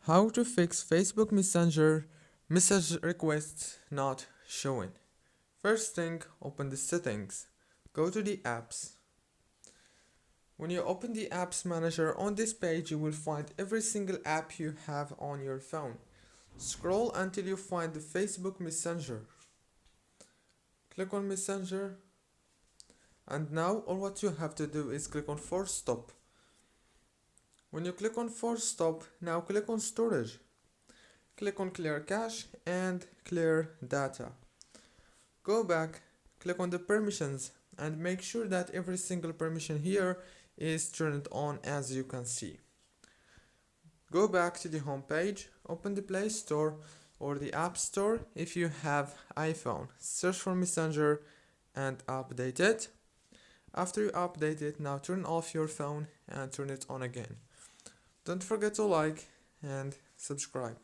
How to fix Facebook Messenger message requests not showing. First thing, open the settings. Go to the apps. When you open the apps manager on this page, you will find every single app you have on your phone. Scroll until you find the Facebook Messenger. Click on Messenger. And now all what you have to do is click on Force Stop. When you click on Force Stop, now click on Storage. Click on Clear Cache and Clear Data. Go back, click on the permissions and make sure that every single permission here is turned on, as you can see. Go back to the home page, open the Play Store or the App Store if you have iPhone. Search for Messenger and update it. After you update it, now turn off your phone and turn it on again. Don't forget to like and subscribe.